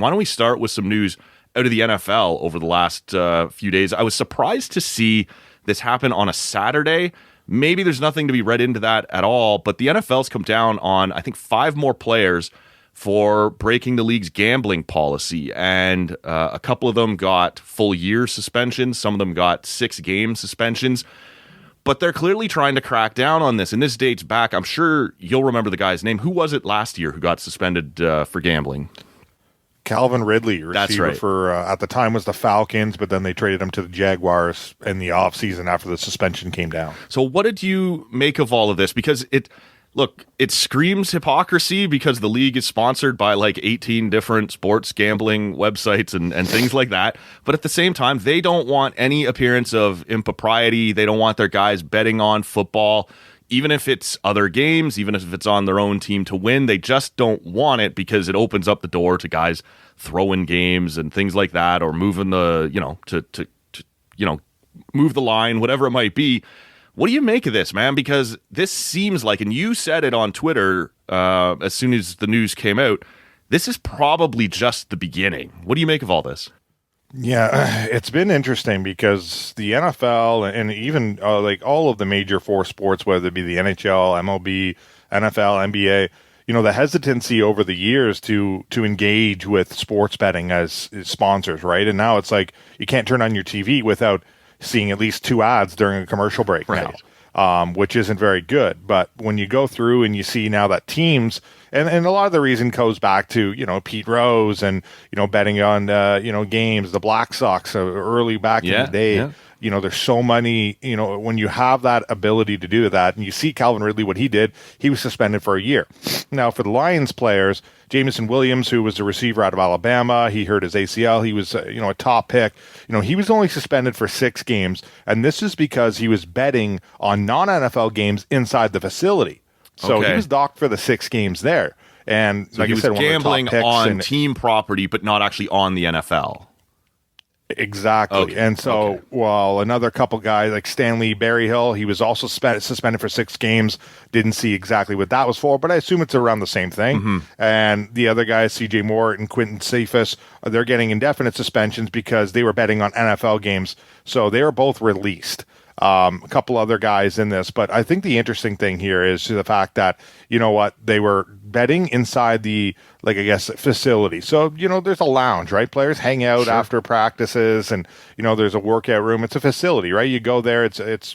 Why don't we start with some news out of the NFL over the last few days? I was surprised to see this happen on a Saturday. Maybe there's nothing to be read into that at all, but the NFL's come down on, I think, 5 more players for breaking the league's gambling policy. And a couple of them got full year suspensions. Some of them got 6-game suspensions. But they're clearly trying to crack down on this. And this dates back, I'm sure you'll remember the guy's name. Who was it last year who got suspended for gambling? Calvin Ridley, receiver. That's right. For at the time was the Falcons, but then they traded him to the Jaguars in the offseason after the suspension came down. So what did you make of all of this? Because it screams hypocrisy because the league is sponsored by like 18 different sports gambling websites and things like that. But at the same time, they don't want any appearance of impropriety. They don't want their guys betting on football, even if it's other games, even if it's on their own team to win. They just don't want it because it opens up the door to guys throwing games and things like that, or moving the, move the line, whatever it might be. What do you make of this, man? Because this seems like, and you said it on Twitter as soon as the news came out, this is probably just the beginning. What do you make of all this? Yeah, it's been interesting because the NFL and even like all of the major 4 sports, whether it be the NHL, MLB, NFL, NBA, the hesitancy over the years to engage with sports betting as sponsors, right? And now it's like you can't turn on your TV without seeing at least 2 ads during a commercial break now, which isn't very good. But when you go through and you see now that teams, and a lot of the reason goes back to, Pete Rose and, betting on, games, the Black Sox early back in the day. Yeah. There's so many, when you have that ability to do that, and you see Calvin Ridley, what he did, he was suspended for a year. Now, for the Lions players, Jameson Williams, who was a receiver out of Alabama, he hurt his ACL. He was, a top pick. He was only suspended for 6 games, and this is because he was betting on non-NFL games inside the facility. So he was docked for the 6 games there. And so like he was gambling on team property, but not actually on the NFL. Exactly. Okay. And so, another couple guys like Stanley Berryhill, he was also suspended for 6 games. Didn't see exactly what that was for, but I assume it's around the same thing. Mm-hmm. And the other guys, CJ Moore and Quentin Cephas, they're getting indefinite suspensions because they were betting on NFL games. So they are both released. A couple other guys in this, but I think the interesting thing here is the fact that, they were betting inside the, facility. So, there's a lounge, right? Players hang out after practices and, there's a workout room. It's a facility, right? You go there,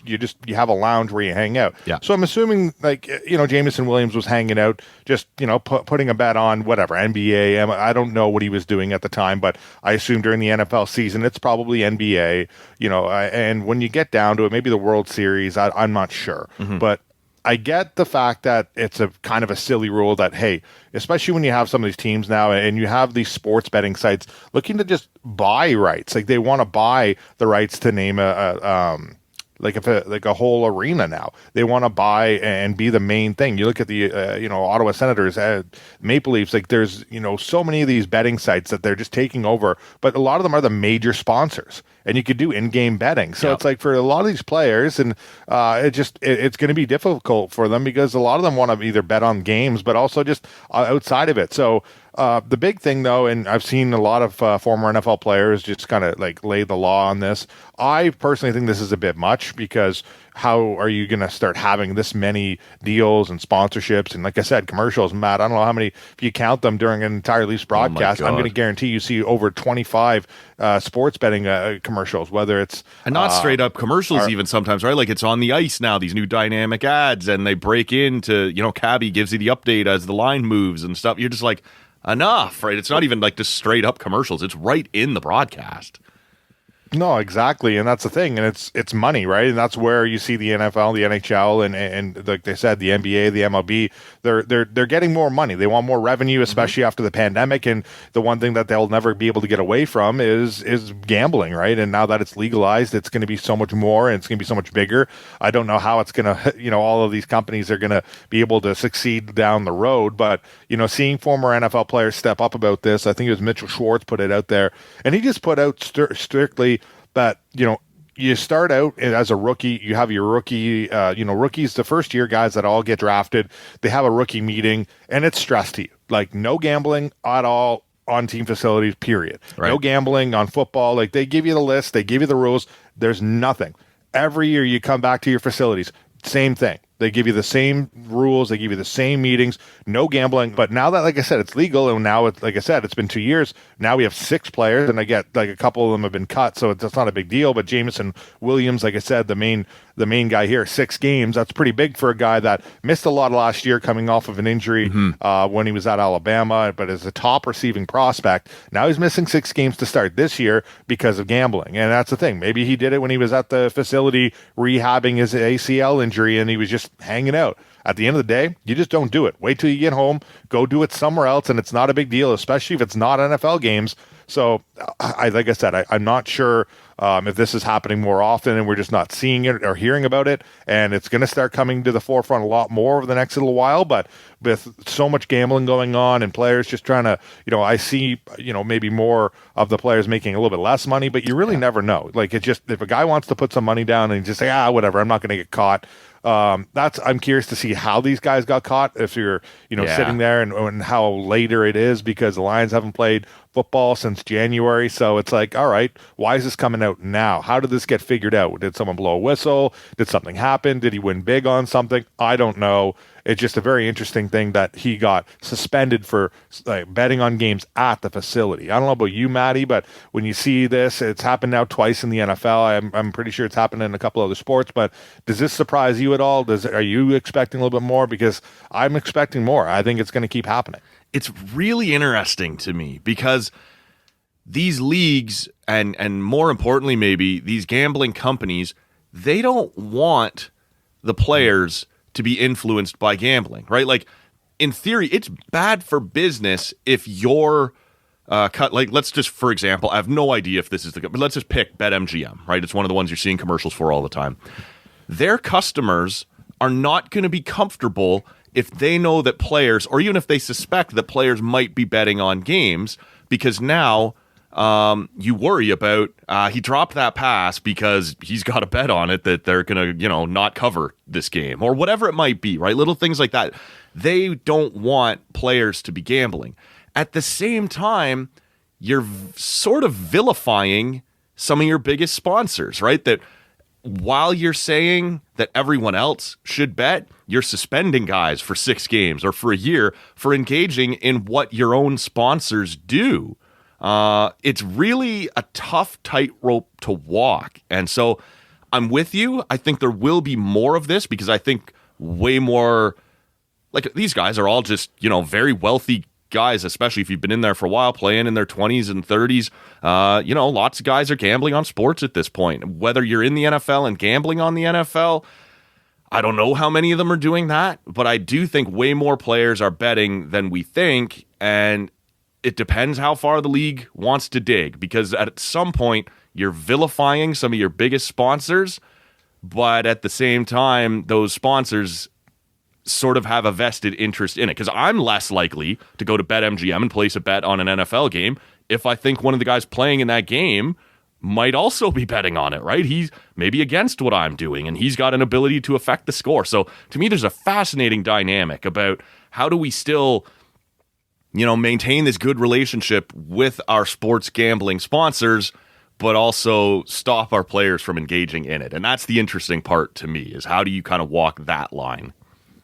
you have a lounge where you hang out. Yeah. So I'm assuming Jameson Williams was hanging out, just, putting a bet on whatever, NBA. I don't know what he was doing at the time, but I assume during the NFL season, it's probably NBA, and when you get down to it, maybe the World Series, I'm not sure. Mm-hmm. But I get the fact that it's a kind of a silly rule that, hey, especially when you have some of these teams now and you have these sports betting sites looking to just buy rights, like they want to buy the rights to name a whole arena now. They want to buy and be the main thing. You look at the Ottawa Senators, Maple Leafs. Like there's so many of these betting sites that they're just taking over, but a lot of them are the major sponsors, and you could do in-game betting. So It's like for a lot of these players, and it's going to be difficult for them because a lot of them want to either bet on games, but also just outside of it. So. The big thing, though, and I've seen a lot of former NFL players just kind of like lay the law on this. I personally think this is a bit much because how are you going to start having this many deals and sponsorships? And like I said, commercials, Matt, I don't know how many, if you count them during an entire Leafs broadcast, I'm going to guarantee you see over 25 sports betting commercials, whether it's... And not straight up commercials even sometimes, right? Like it's on the ice now, these new dynamic ads, and they break into, Cabby gives you the update as the line moves and stuff. You're just like... enough, right? It's not even like just straight up commercials. It's right in the broadcast. No, exactly, and that's the thing, and it's money, right? And that's where you see the NFL, the NHL, and like they said, the NBA, the MLB. They're getting more money. They want more revenue, especially after the pandemic. And the one thing that they'll never be able to get away from is gambling, right? And now that it's legalized, it's going to be so much more, and it's going to be so much bigger. I don't know how it's going to, all of these companies are going to be able to succeed down the road. But seeing former NFL players step up about this, I think it was Mitchell Schwartz put it out there, and he just put out strictly. But, you start out as a rookie, you have your rookie, rookies, the first year guys that all get drafted, they have a rookie meeting and it's stress to you. Like no gambling at all, on team facilities, period. Right. No gambling on football. Like, they give you the list, they give you the rules. There's nothing. Every year you come back to your facilities, same thing. They give you the same rules. They give you the same meetings. No gambling. But now that, like I said, it's legal, and now, like I said, it's been 2 years. Now we have 6 players, and I get like a couple of them have been cut, so it's not a big deal. But Jameson Williams, like I said, the main guy here, 6 games. That's pretty big for a guy that missed a lot last year coming off of an injury when he was at Alabama, but as a top receiving prospect. Now he's missing 6 games to start this year because of gambling. And that's the thing. Maybe he did it when he was at the facility rehabbing his ACL injury and he was just hanging out. At the end of the day, you just don't do it. Wait till you get home, go do it somewhere else, and it's not a big deal, especially if it's not NFL games. So, like I said, I'm not sure if this is happening more often and we're just not seeing it or hearing about it, and it's going to start coming to the forefront a lot more over the next little while. But with so much gambling going on and players just trying to, I see, maybe more of the players making a little bit less money, but you really never know. Like, it just, if a guy wants to put some money down and just say, whatever, I'm not going to get caught. I'm curious to see how these guys got caught, if you're, sitting there and how later it is, because the Lions haven't played football since January. So it's like, all right, why is this coming out now? How did this get figured out? Did someone blow a whistle? Did something happen? Did he win big on something? I don't know. It's just a very interesting thing that he got suspended for betting on games at the facility. I don't know about you, Maddie, but when you see this, it's happened now twice in the NFL. I'm pretty sure it's happened in a couple other sports, but does this surprise you at all? Are you expecting a little bit more? Because I'm expecting more. I think it's going to keep happening. It's really interesting to me because these leagues and more importantly, maybe these gambling companies, they don't want the players to be influenced by gambling, right? Like, in theory, it's bad for business if you're cut. Like, let's just, for example, I have no idea if this is but let's just pick BetMGM, right? It's one of the ones you're seeing commercials for all the time. Their customers are not going to be comfortable if they know that players, or even if they suspect that players might be betting on games, because now you worry about he dropped that pass because he's got a bet on it that they're going to, not cover this game or whatever it might be, right? Little things like that. They don't want players to be gambling. At the same time, you're sort of vilifying some of your biggest sponsors, right? That while you're saying that everyone else should bet, you're suspending guys for 6 games or for a year for engaging in what your own sponsors do. It's really a tough tightrope to walk. And so I'm with you. I think there will be more of this because I think way more, like, these guys are all just, very wealthy guys, especially if you've been in there for a while, playing in their 20s and 30s. Lots of guys are gambling on sports at this point. Whether you're in the NFL and gambling on the NFL, I don't know how many of them are doing that, but I do think way more players are betting than we think. And it depends how far the league wants to dig, because at some point you're vilifying some of your biggest sponsors, but at the same time, those sponsors sort of have a vested interest in it. Because I'm less likely to go to BetMGM and place a bet on an NFL game if I think one of the guys playing in that game might also be betting on it, right? He's maybe against what I'm doing, and he's got an ability to affect the score. So to me, there's a fascinating dynamic about how do we still, maintain this good relationship with our sports gambling sponsors, but also stop our players from engaging in it. And that's the interesting part to me, is how do you kind of walk that line?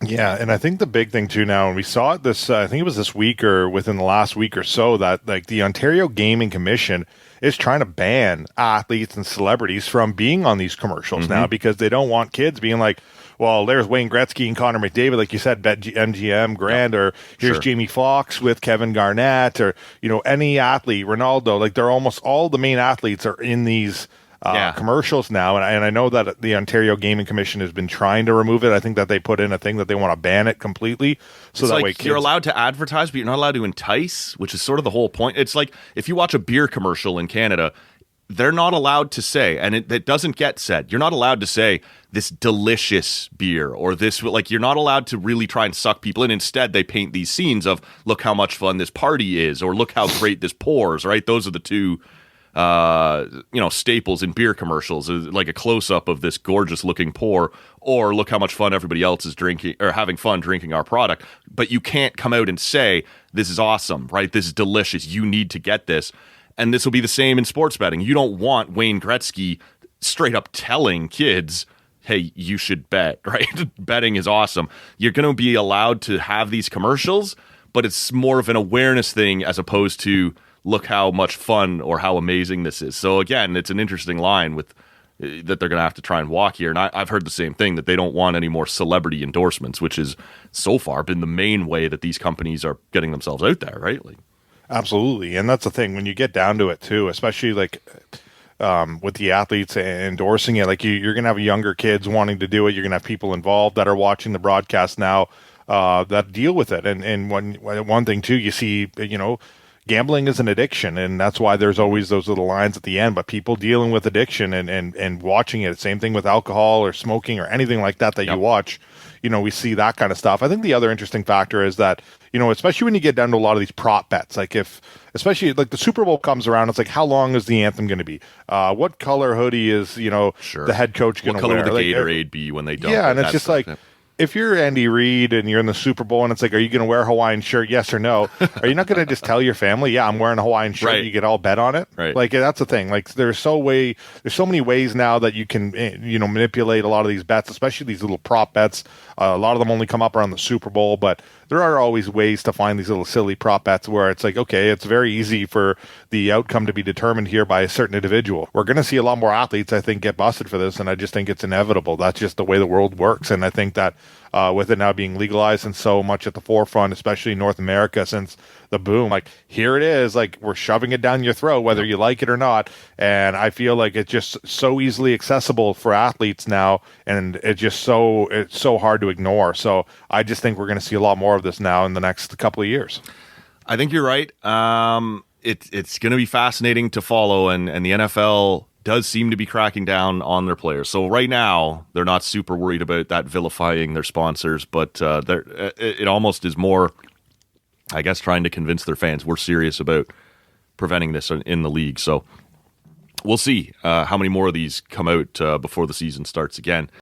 Yeah, and I think the big thing too now, and we saw it this, I think it was this week or within the last week or so, that like the Ontario Gaming Commission is trying to ban athletes and celebrities from being on these commercials now, because they don't want kids being like, well, there's Wayne Gretzky and Connor McDavid, like you said, MGM Grand, or here's Jamie Foxx with Kevin Garnett, or, any athlete, Ronaldo, like they're almost all the main athletes are in these commercials now. And I know that the Ontario Gaming Commission has been trying to remove it. I think that they put in a thing that they want to ban it completely. So it's that like way kids... you're allowed to advertise, but you're not allowed to entice, which is sort of the whole point. It's like if you watch a beer commercial in Canada, they're not allowed to say, and it doesn't get said, you're not allowed to say this delicious beer or this, like, you're not allowed to really try and suck people in. Instead, they paint these scenes of, look how much fun this party is, or look how great this pours, right? Those are the two staples in beer commercials, like a close-up of this gorgeous-looking pour, or look how much fun everybody else is drinking or having fun drinking our product. But you can't come out and say, this is awesome, right? This is delicious. You need to get this. And this will be the same in sports betting. You don't want Wayne Gretzky straight up telling kids, hey, you should bet, right? Betting is awesome. You're going to be allowed to have these commercials, but it's more of an awareness thing as opposed to look how much fun or how amazing this is. So again, it's an interesting line with that they're going to have to try and walk here. And I've heard the same thing, that they don't want any more celebrity endorsements, which has so far been the main way that these companies are getting themselves out there, right? Like, absolutely. And that's the thing, when you get down to it too, especially like with the athletes endorsing it, like you're going to have younger kids wanting to do it. You're going to have people involved that are watching the broadcast now that deal with it. And one thing too, you see, gambling is an addiction, and that's why there's always those little lines at the end. But people dealing with addiction and watching it, same thing with alcohol or smoking or anything like that you watch, we see that kind of stuff. I think the other interesting factor is that, especially when you get down to a lot of these prop bets, like especially like the Super Bowl comes around, it's like, how long is the anthem going to be? What color hoodie is, sure, the head coach going to wear? What color will the Gatorade be when they dump? Yeah, and it's just like, if you're Andy Reid and you're in the Super Bowl and it's like, are you going to wear a Hawaiian shirt? Yes or no? Are you not going to just tell your family, yeah, I'm wearing a Hawaiian shirt, right, and you get all bet on it? Right. Like, that's the thing. Like, there's so many ways now that you can, manipulate a lot of these bets, especially these little prop bets. A lot of them only come up around the Super Bowl, but there are always ways to find these little silly prop bets where it's like, okay, it's very easy for the outcome to be determined here by a certain individual. We're going to see a lot more athletes, I think, get busted for this, and I just think it's inevitable. That's just the way the world works, and I think that with it now being legalized and so much at the forefront, especially in North America since the boom, like, here it is, like, we're shoving it down your throat whether you like it or not, and I feel like it's just so easily accessible for athletes now, and it's so hard to ignore. So I just think we're going to see a lot more of this now in the next couple of years. I think you're right. It's going to be fascinating to follow, and the NFL does seem to be cracking down on their players. So right now, they're not super worried about that vilifying their sponsors, but it almost is more, I guess, trying to convince their fans we're serious about preventing this in the league. So we'll see how many more of these come out before the season starts again.